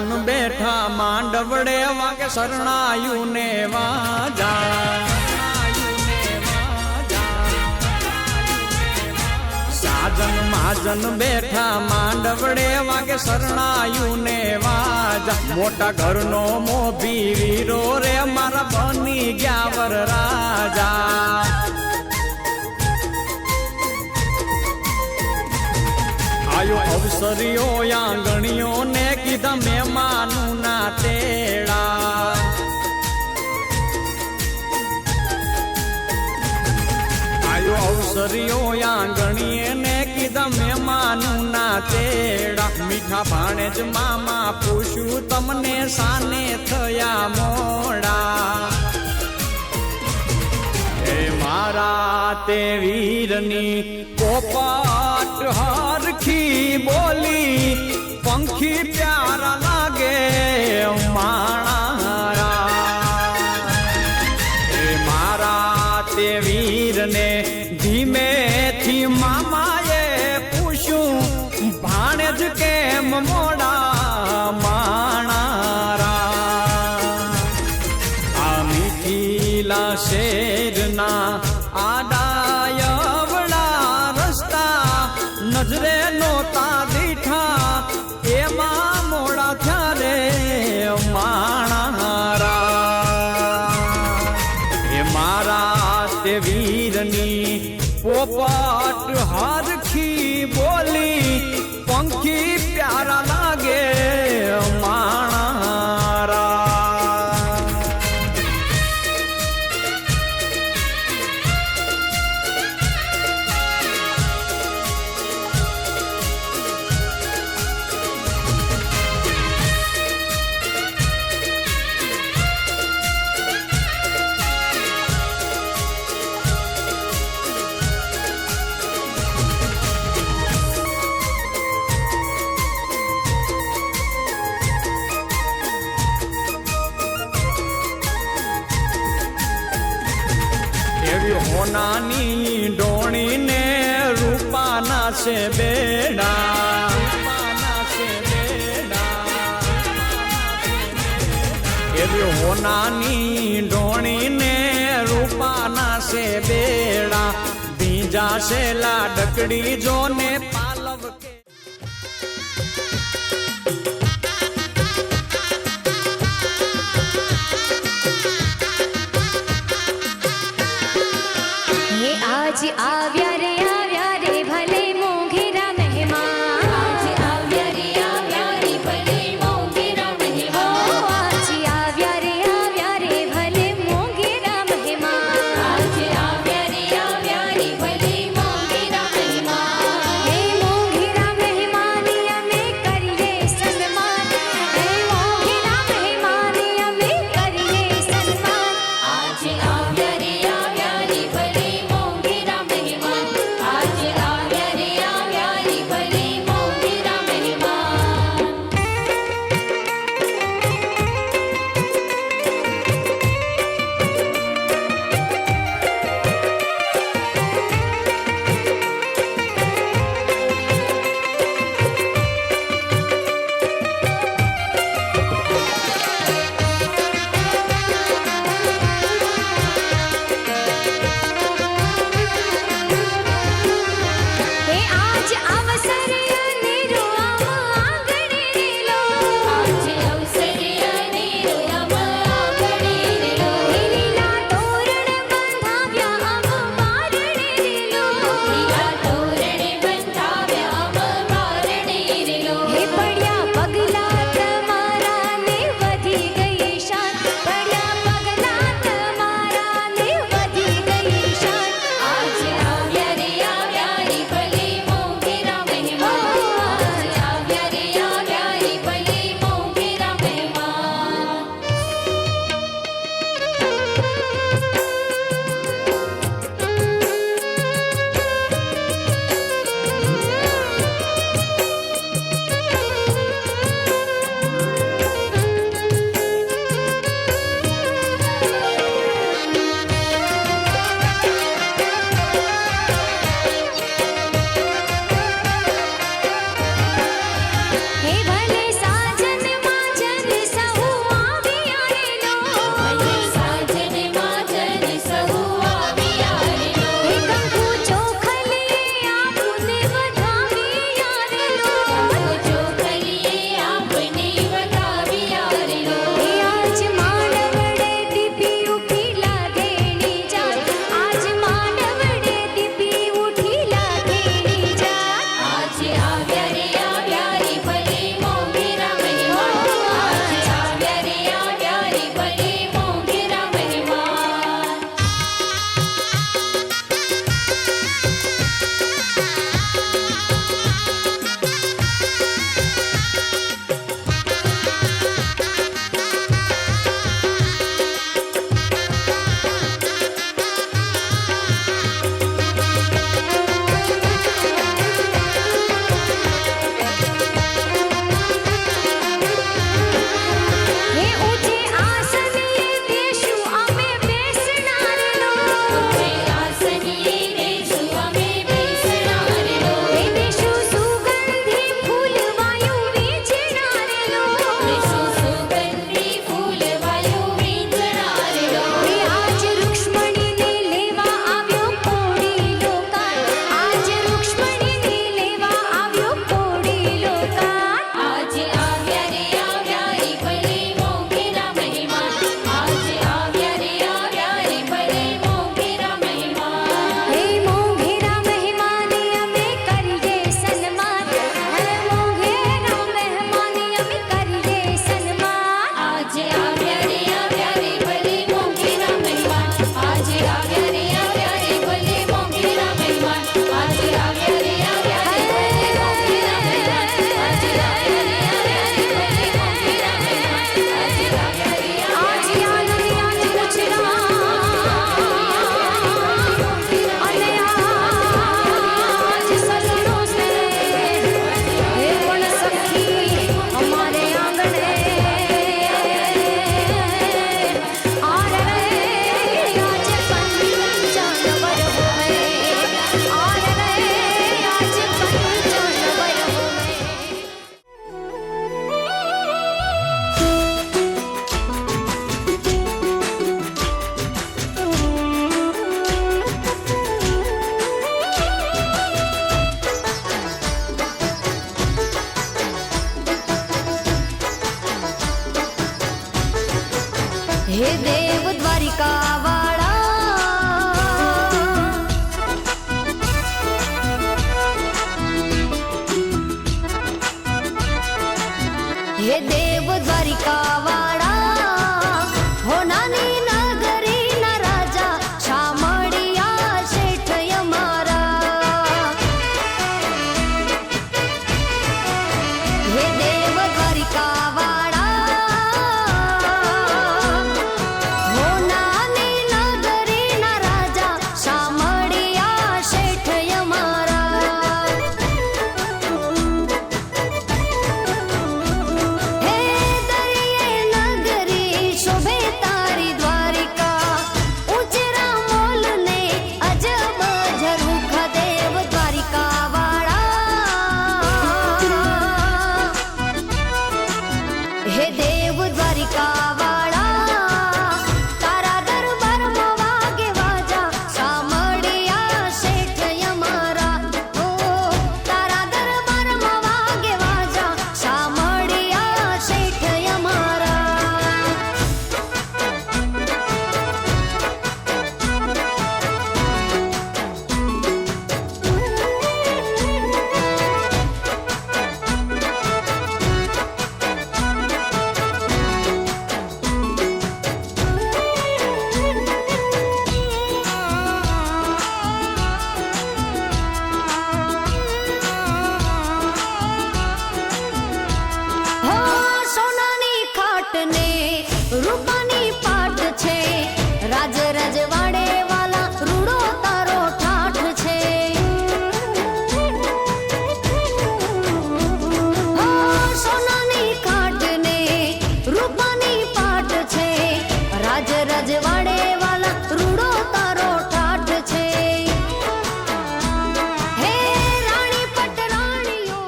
સાજન બેઠા માંડવડે વાગે શરણાયું ને વાજા સાજન માજન બેઠા માંડવડે વાગે શરણાયું ને વાજા મોટા ઘરનો મોભી વીરો રે મારા બની ગયા વર રાજા આયો અવસરીઓ આંગણીઓ ને કીધા મહેમાનું ના તેડા આયો અવસરીઓ આંગણીએ ને કીધા મહેમાનું ના તેડા મીઠા ભાણે જ મામા પૂછ્યું તમને સાને થયા મોડા હે મારા તે વીરની પોપટ હરખી બોલી પંખી પ્યારા લાગે માણારા હે મારા તે વીરને ધીમેથી મામાએ પૂછ્યું ભાણે જ કેમ મોડા માણારા આ મીઠીલા શેરના આડાયવડા રસ્તા નજરે નોતા દીઠા એમાં મોડા થયા રે માણારા એ મારા તે વીરની પોપટ હરખી બોલી પંખી પ્યારા લાગે માણારા હોનાની ડોણીને રૂપાના છે બેડા એવી હોનાની ડોણીને રૂપાના છે બેડા બીજા છે લાડકડી જોને પાલવ કે आज आव्या रे भले मोघेरा मेहमान आज आव्या रे भले मोघेरा मेहमान आज आव्या रे भले मोघेरा मेहमान आज आव्या रे भले मोघेरा मेहमान हे मोघेरा मेहमान અમે કરીએ સન્માન હે મોઘેરા मेहमान અમે કરીએ સન્માન आज आव्या रे भले मोघेरा मेहमान હે દેવ દ્વારિકા વાળા, હે દેવ દ્વારિકા વાળા, હો નાની નગરી ના રાજા શામળિયા શેઠ અમારા. હે દેવ દ્વારિકા રૂપાની પાટ છે, રાજ રજવાડે વાલા રૂડો તારો ઠાઠ છે. સોનાની ખાટ ને રૂપાની પાટ છે, રાજ રજવાડે વાલા રૂડો તારો ઠાઠ છે. હે રાણી પટરાણીઓ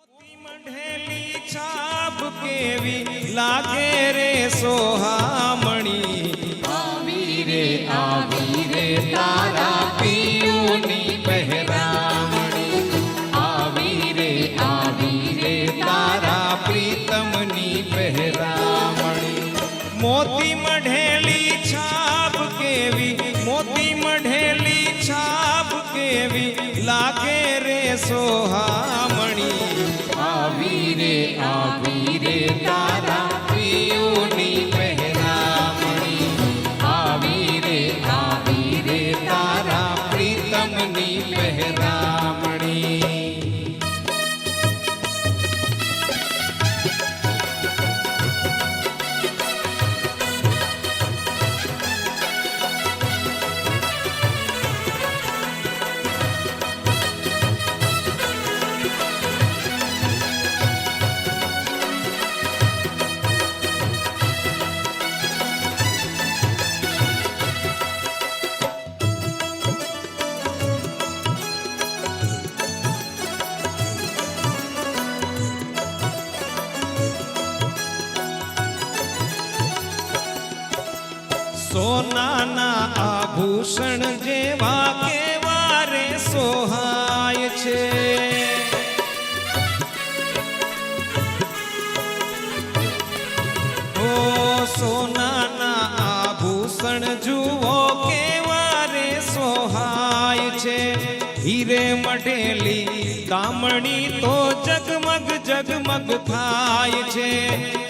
મોતી મઢેલી છાપ કેવી લાગે રે સોહામણી. આવી રે તારા પિયુની પહેરામણી. આવી રે તારા પ્રીતમની પહેરામણી. મોતી મઢેલી છાપ કેવી, મોતી મઢેલી છાપ કેવી લાગે રે સોહામણી. આવી રે તારા પિયુની પહેરામણી. આવી રે તારા પ્રીતમની પહેરામણી. સોનાના આભૂષણ જેવા કેવા રે સોહાય છે. ઓ સોનાના આભૂષણ જુઓ કેવા રે સોહાય છે. હીરે મઢેલી દામણી તો જગમગ જગમગ થાય છે.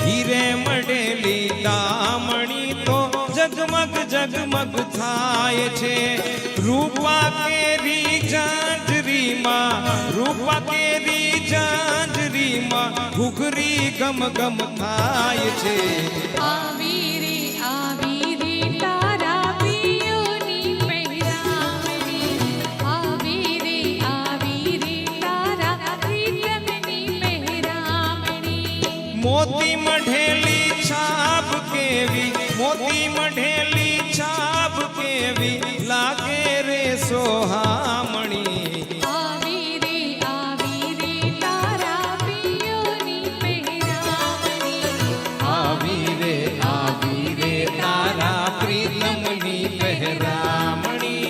હીરે મઢેલી દામણી તો જગમગ જગમગ થાય છે. રૂપા કેરી જાંજરીમાં, રૂપા કેરી જાંજરીમાં ઘૂઘરી ગમ ગમ થાય છે. આવી રે તારા પિયુની પહેરામણી. આવી રે તારા પ્રીતમની પહેરામણી. મોતી મઢેલી છાપ કેવી, મોતી મઢેલી છાપ કેવી લાગે રે સોહામણી. આવી રે તારા પિયુની પહેરામણી. આવી રે તારા પ્રીતમની પહેરામણી.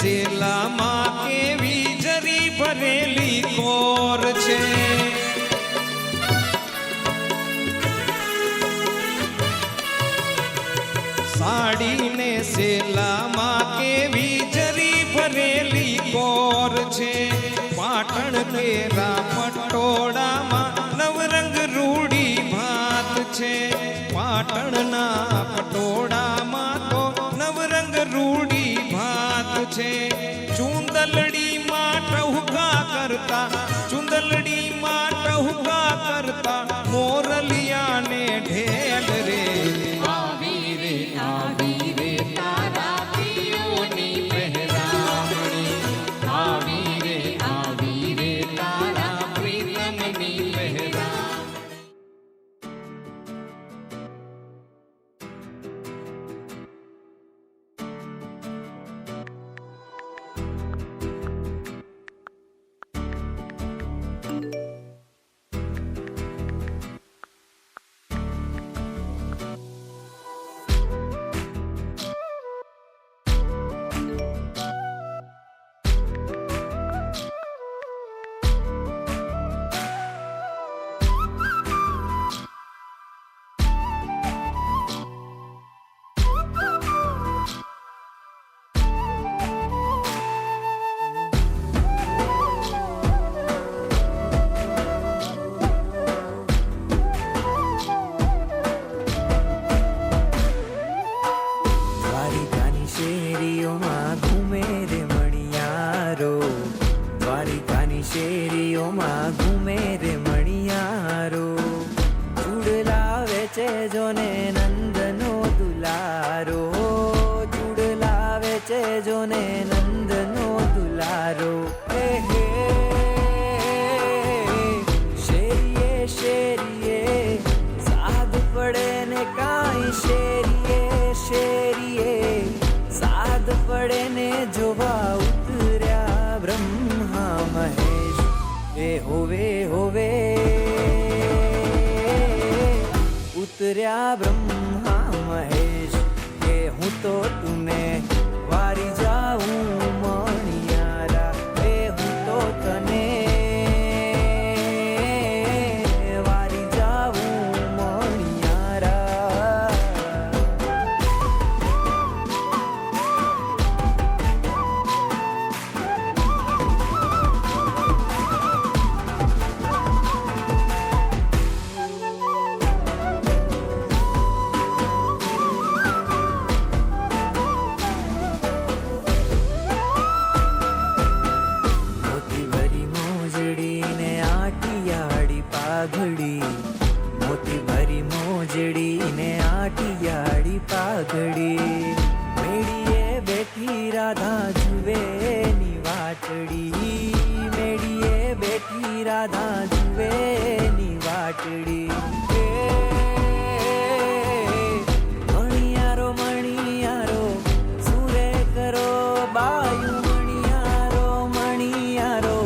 સેલામાં કેવી જરી ભરેલી કોર છે. સાડીને સેલામાં કેવી જરી ભરેલી કોર છે. પાટણ કેરા પટોળામાં નવરંગ રૂડી ભાત છે. પાટણના પટોળામાં તો નવરંગ રૂડી ભાત છે. ચુંદલડીમાં ટહુકા કરતા, ચુંદલડીમાં ટહુકા કરતા મોરલિયાને ઢેલ રે. આવી રે તારા પિયોની પહેરામણી. આવી રે તારા પ્રીતમની પહેરામણી. દ્વારિકાની શેરીઓમાં ઘૂમે રે મણિયારો, દ્વારિકાની શેરીઓમાં ઘૂમે રે મણિયારો. ચૂડલાવે છે જોને નંદનો દુલારો, ચૂડલાવે છે જોને નંદનો દુલારો. હે હે શેરીએ શેરીએ સાદ પડે ને કાંઈ શેરીએ શેરીએ સાદ પડે ને જોવા ઉતર્યા બ્રહ્મા મહેશ. એ હોવે હોવે ઉતર્યા બ્રહ્મા મહેશ. કે હું તો તુને વારી જાઉં મણિયારા. એ હું તો તને વારી જાઉં મણિયારા. મોતી ભરી મોજડી ને આટિયાળી પાઘડી, મોતી ભરી મોજડી ને આટિયાળી પાઘડી. મેડીએ બેઠી રાધા જુએ ની વાટડી, મેડીએ બેઠી રાધા જુએ ની વાટડી. મણિયારો મણિયારો સુરે કરો બાયું, મણિયારો મણિયારો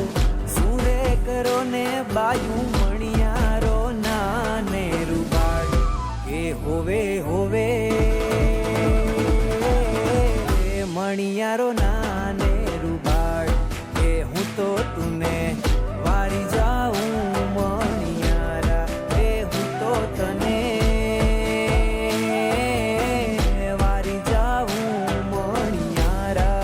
સુરે કરો ને બાયું. મણિયારો નાને રૂબાળ. એ હોવે હોવે મણિયારો નાને રૂબાળ. એ હું તો તુને વારી જાઉં મણિયારા. એ હું તો તને વારી જાઉં મણિયારા.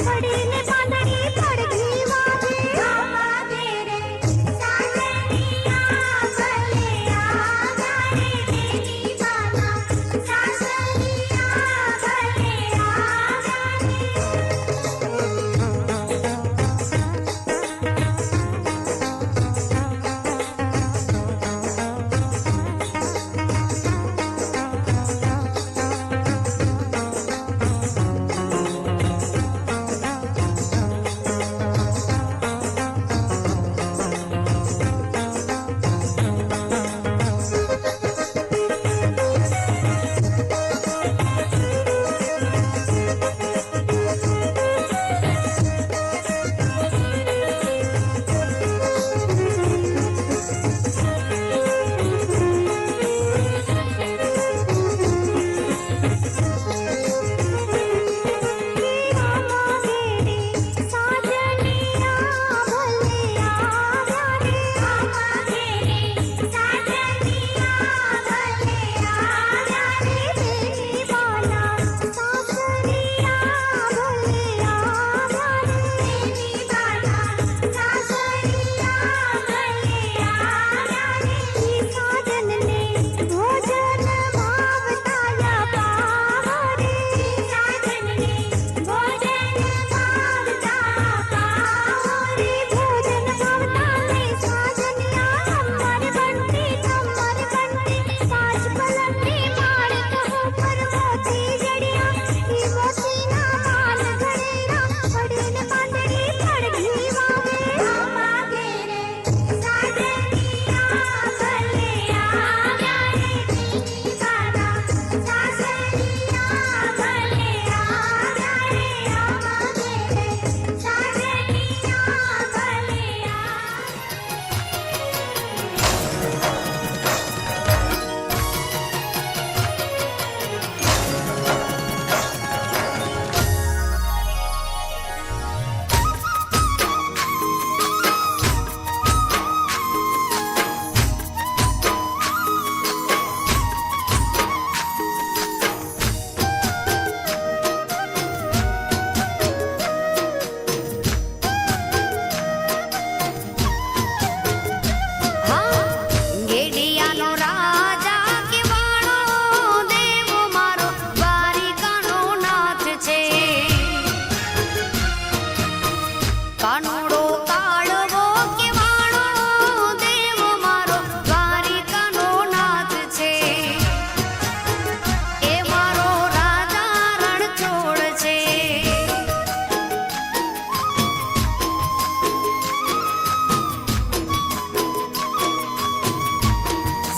પડીને પાંદડી પડઘી વાગે આવા ઘેરે સાસરિયા ભલે આવ્યા રે દેવી બાના સાસરિયા ભલે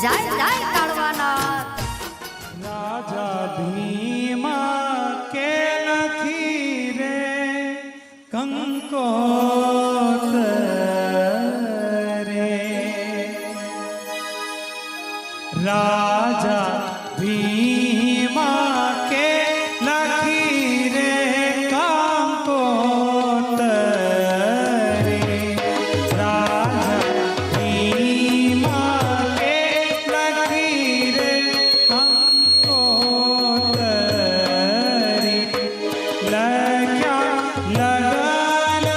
જાય જાય કાઢવાના રાજા ભીમા કે નથી રે કંકોત રે રાજા ભીમા કે નથી રે કંકોત રે રાજા ભીમા કે નથી રે કંકોત રે લખ્યા લગન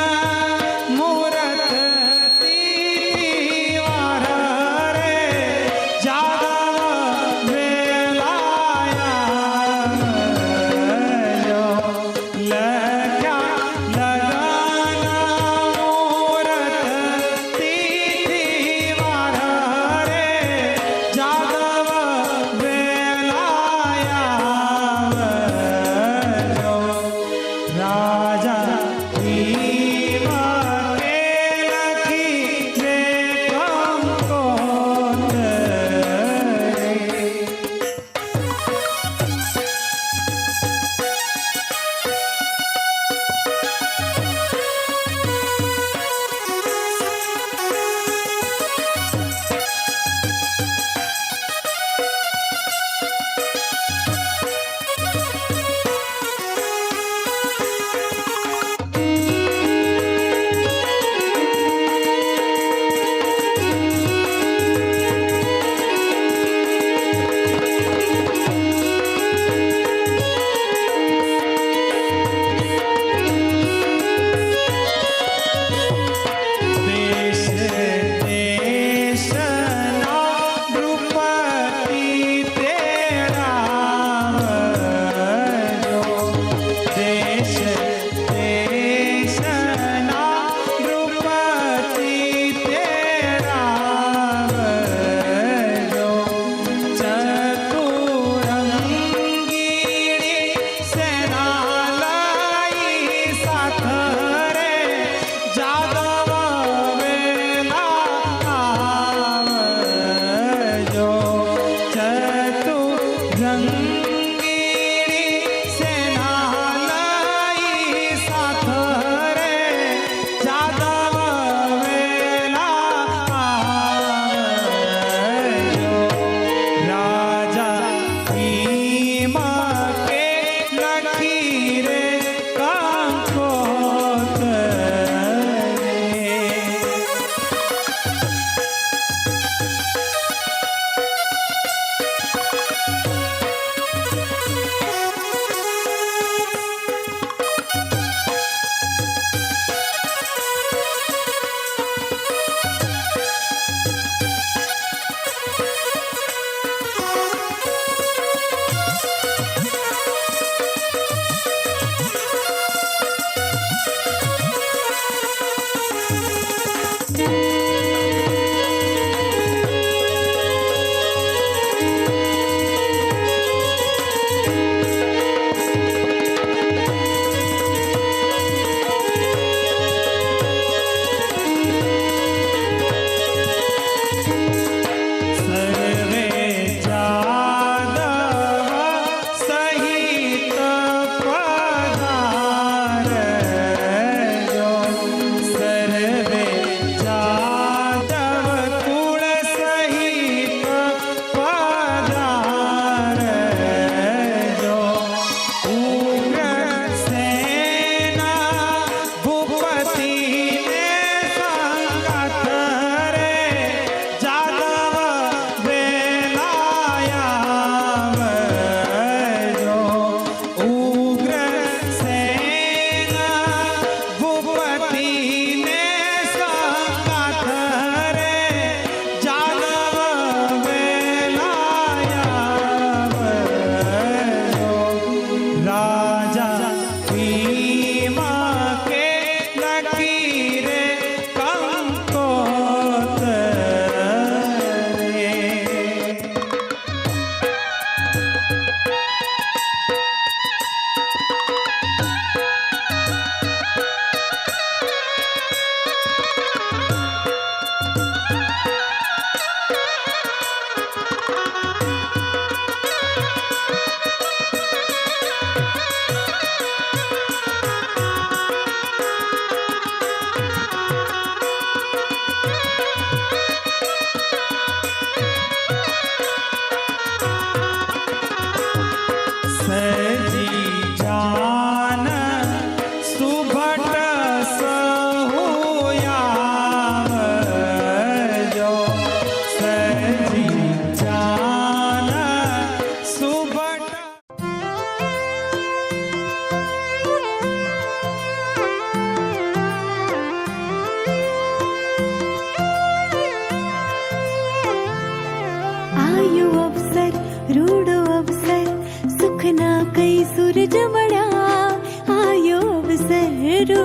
મુરત તિવાર રે જાગવ વેલાયા લખ્યા લગન મુરત તિવાર રે જાગવ વેલાયા રાજા ભીમા કે નથી રે કંકોત રે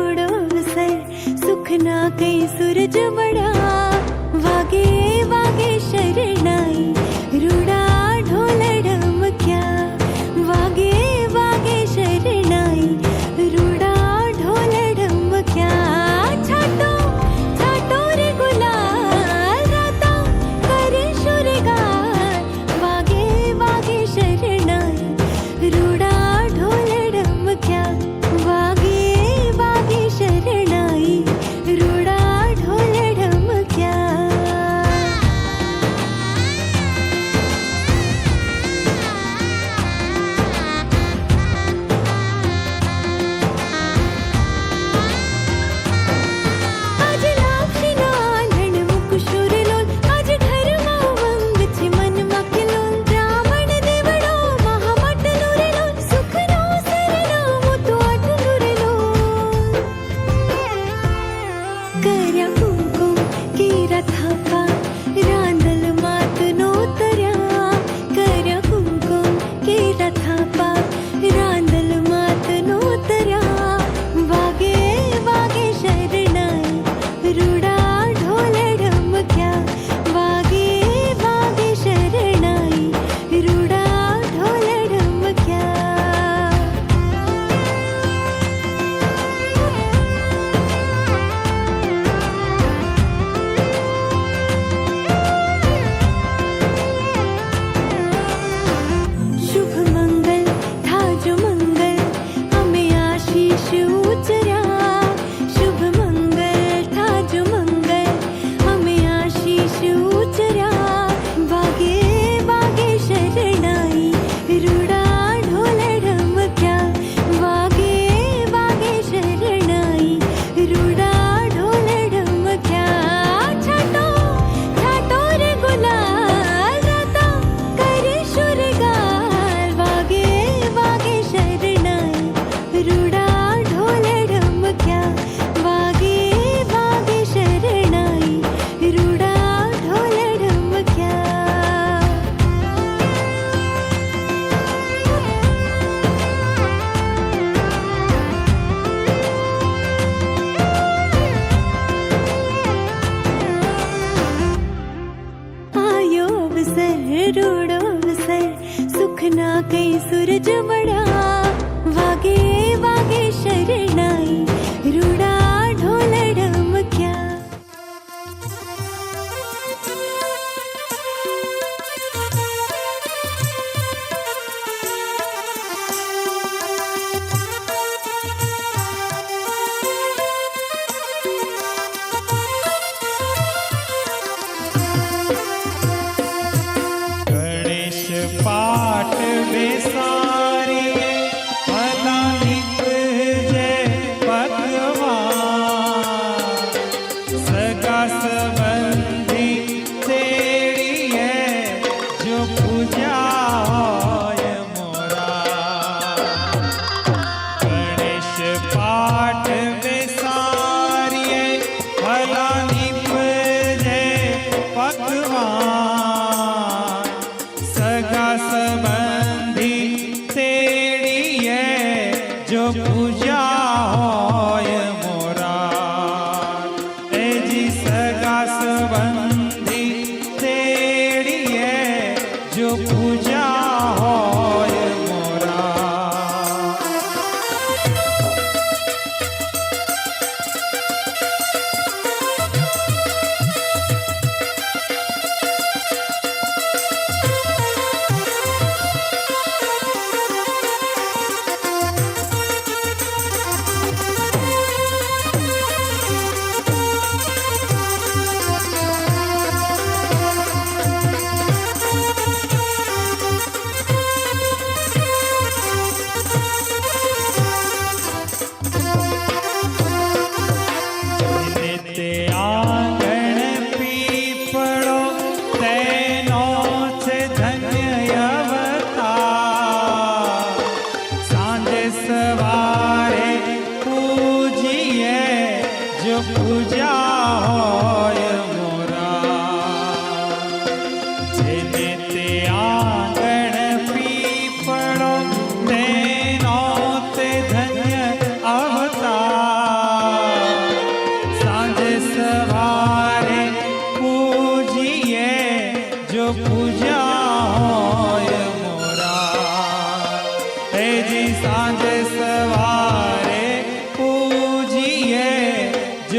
रूडो अवसर सुखना कई सूरज बड़ा वागे वागे शरणाई रूडा ढोल ढमक्या वागे वागे शरणाई रूडा ढोल ढमक्या छाटो छाटो रे गुलाल राता करे शुरगार वागे वागे शरणाई रूडा ढोल ढमक्या वागे वागे शरणाई रूडा ढोल ढमक्या आज लाक्षिना आंधण मुकुशूर लोल आज घरमा उमंग छे मनमा खिलोल ब्राह्मण देवड़ो महामटलो रे लोल सुखनो सरनामो तो आटलो रे लोल કર્યા કુમકુમ કેરા થાપા રાંદલ માતનો તર્યા કર્યા કુમકુમ કેરા થાપા રાંદલ માતનો તર્યા વાગે વાગે શરણાઈ રૂડા ઢોલ ઢમક્યા વાગે વાગે શરણાઈ રૂડા ઢોલ ઢમક્યા शुभ मंगल था जो मंगल हमें आशीष उचरा शुभ मंगल था जो मंगल हमें आशीष उचरा वागे वागे शरणाई रूडा ढोल ढमक्या वागे वागे शरणाई रूडा ढोल ढमक्या छाटो छाटो रे गुलाल राता करे शुरगार वागे वागे शरणाई रूडा ढोल ढमक्या वागे वागे शरणाई रूडा ढोल ढमक्या आयो अवसर रूडो अवसर सुखना कई सूरज बड़ा वागे वागे शरणाई रूडा ढोल ढमक्या ગણેશ પાઠ બેસારીએ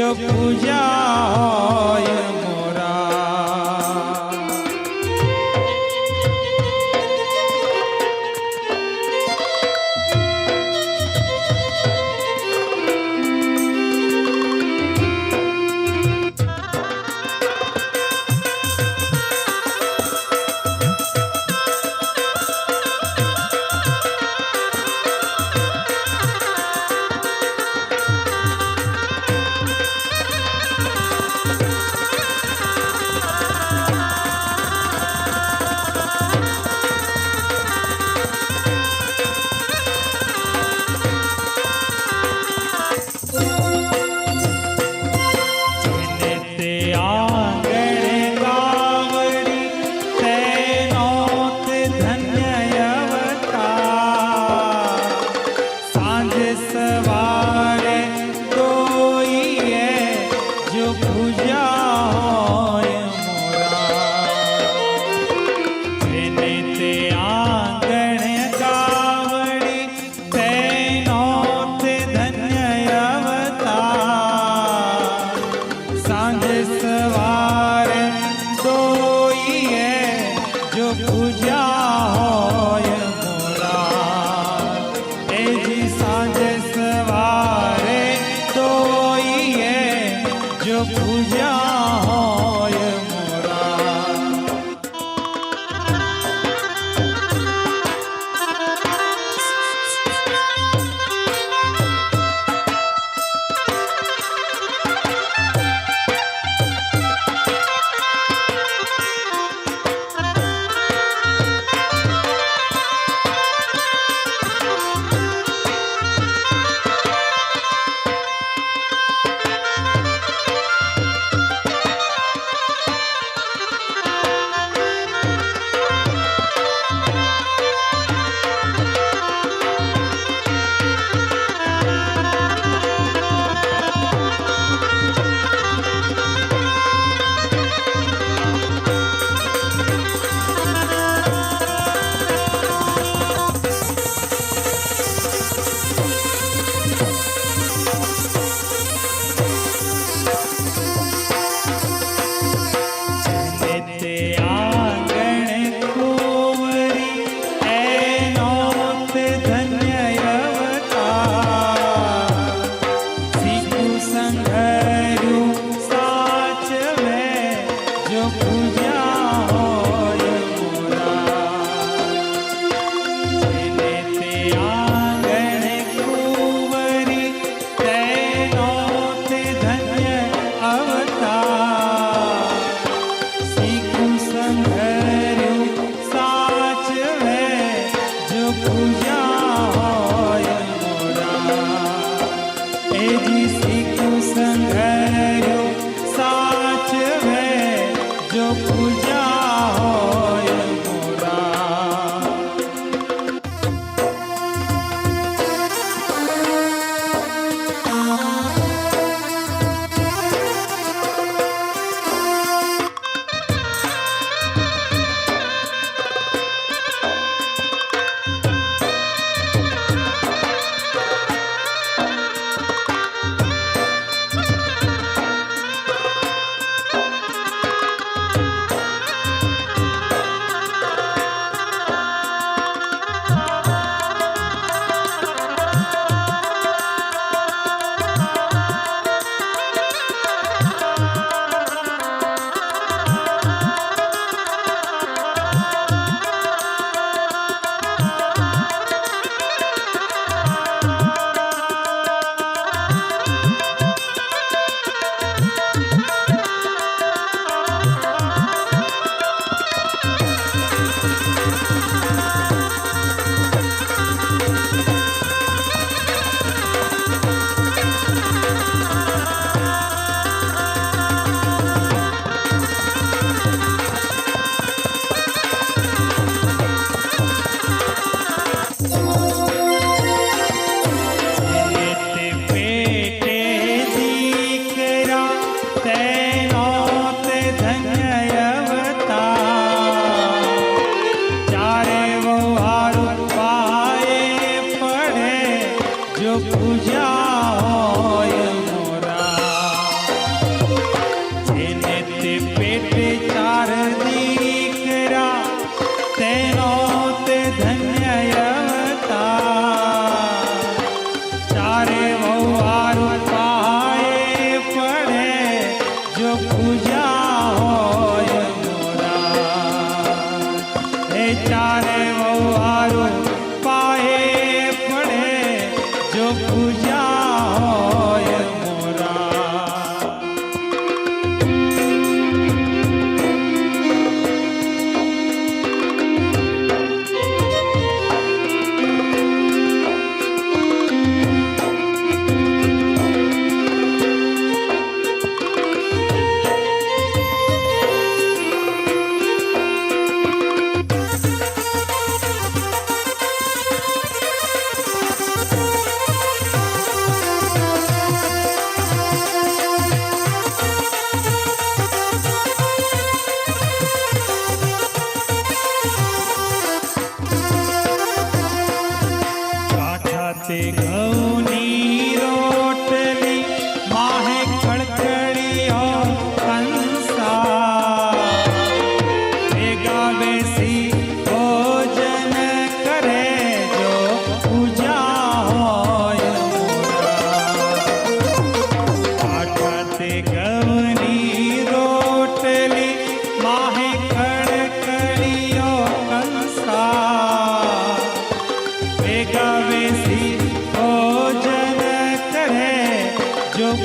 જો પૂજા હોય મોરા.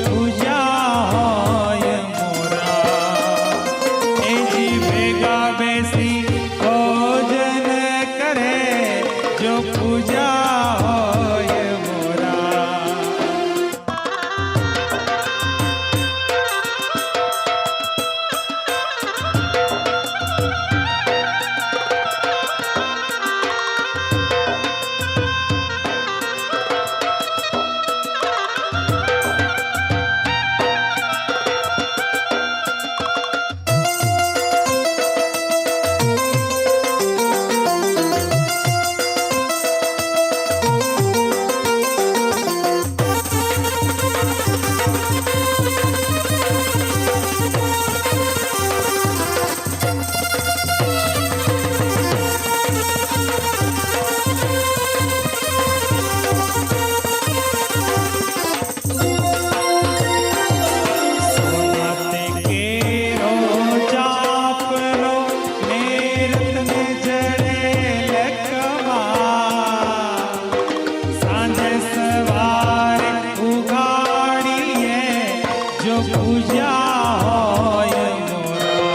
પૂજા હોય મોરા એજી ભેગા બેસી ભોજન કરે જો પૂજા હોય મોરા સોનાતે કેરો ચાપલો મેરતને જડે લખમાં સાંજે સવારે ઉગાડીએ જો પૂજા હોય મોરા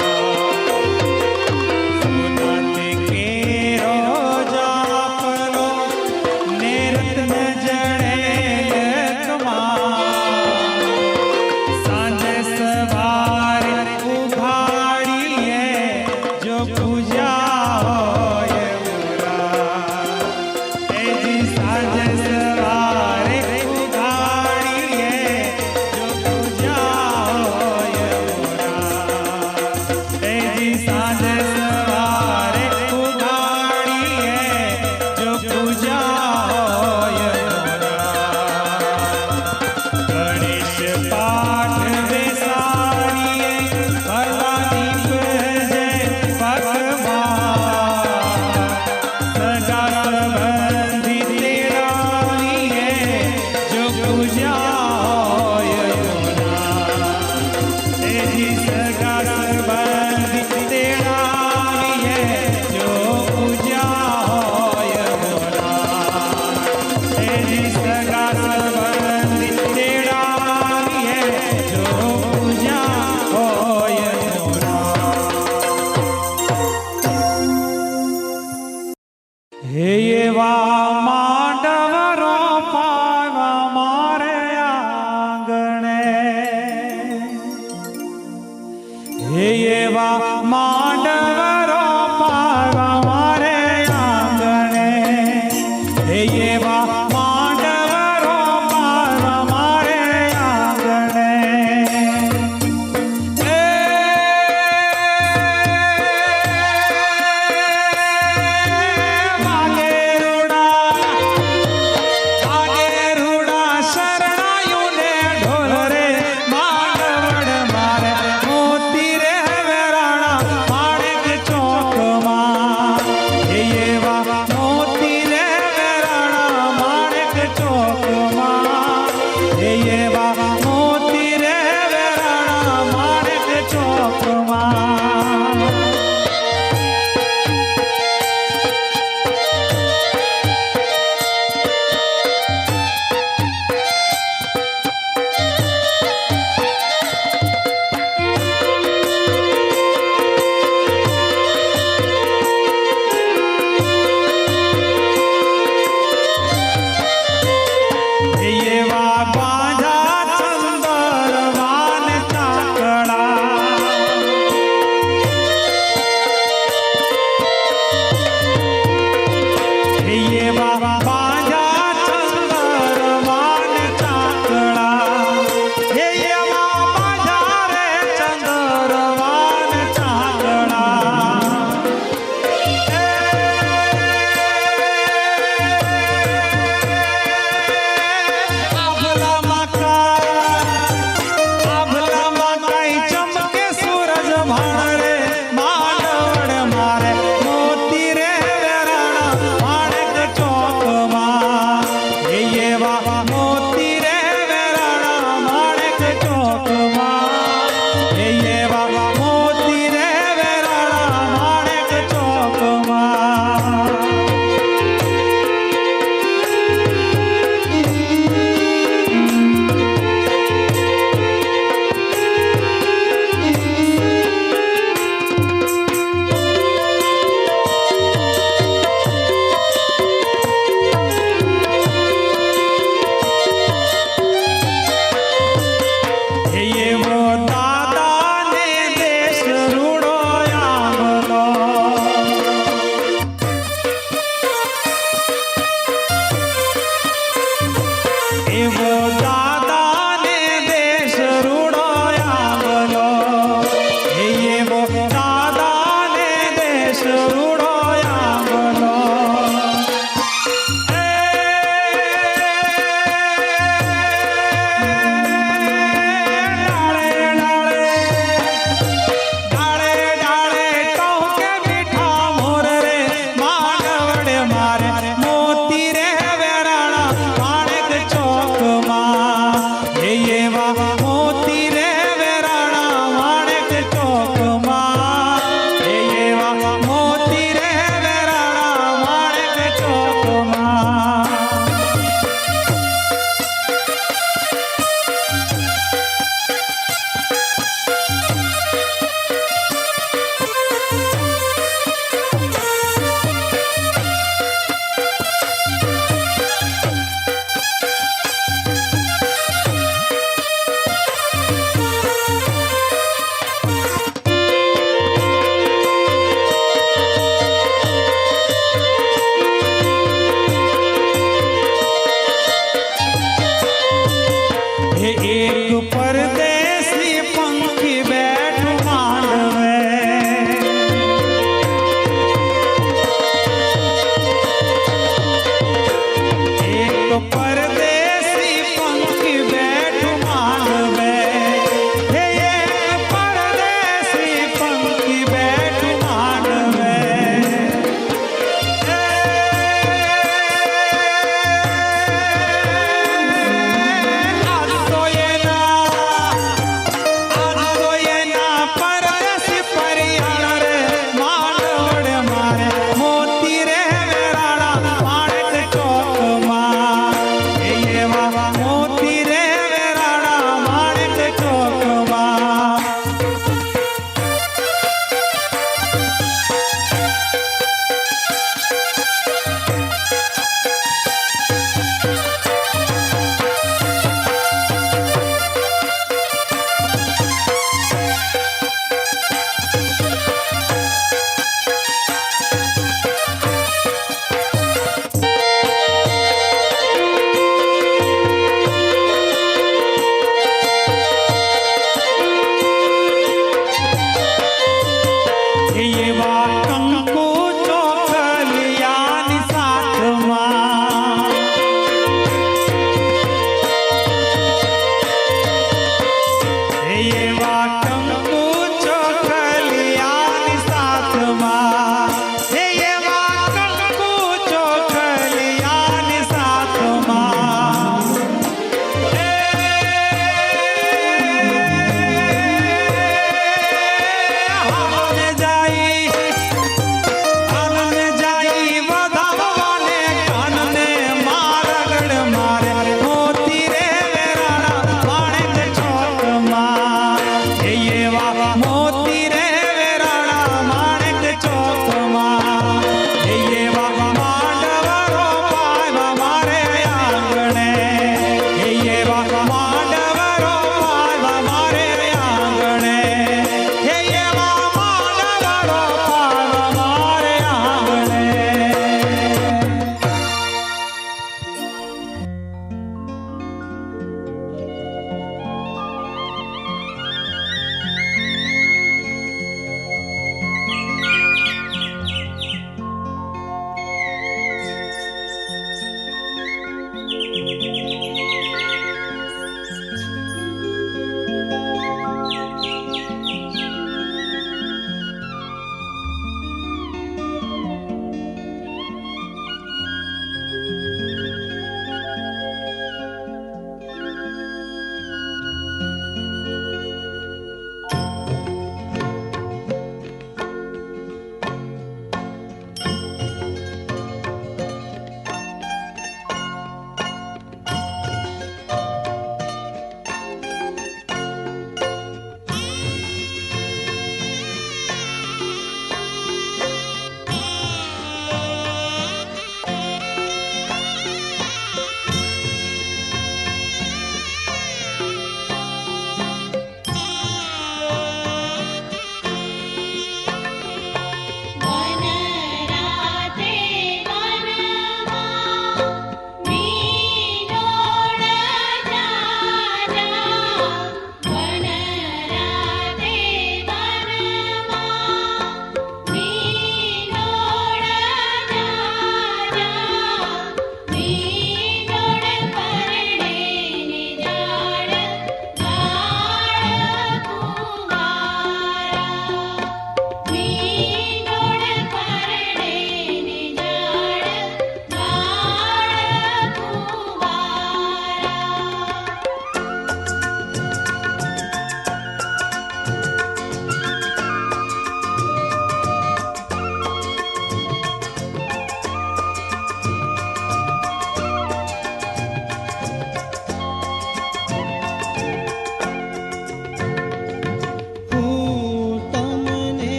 સોનાતે કેરો ચાપલો મેરતને જડે લખમાં સાંજે સવારે ઉઘાડીએ જો પૂજા હોય મોરા એજી સાંજે સવારે ઉઘાડીએ જો પૂજા હોય મોરા એજી સાંજે સવારે ઉઘાડીએ જો પૂજા હોય મોરા ગણેશ પાઠ બેસાડીએ ભગવાની પૂજે ભગવાન સગા સંબંધી તેડાવીએ જો પૂજા હોય મોરા એજી સગા સંબંધી તેડાવીએ જો પૂજા હોય મોરા એજી સગા સંબંધી તેડાવીએ જો પૂજા હોય મોરા હે એવા માંડવરો પાવા મારે આંગણે હે એવા માંડવરો પાવા મારે આંગણે હે એવા માંડવરો પાવા મારે આંગણે વાગેરુડા શરણાયું ને ઢોલ રે માંડવડ મારે મોતી રે વેરાણા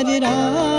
પર રામ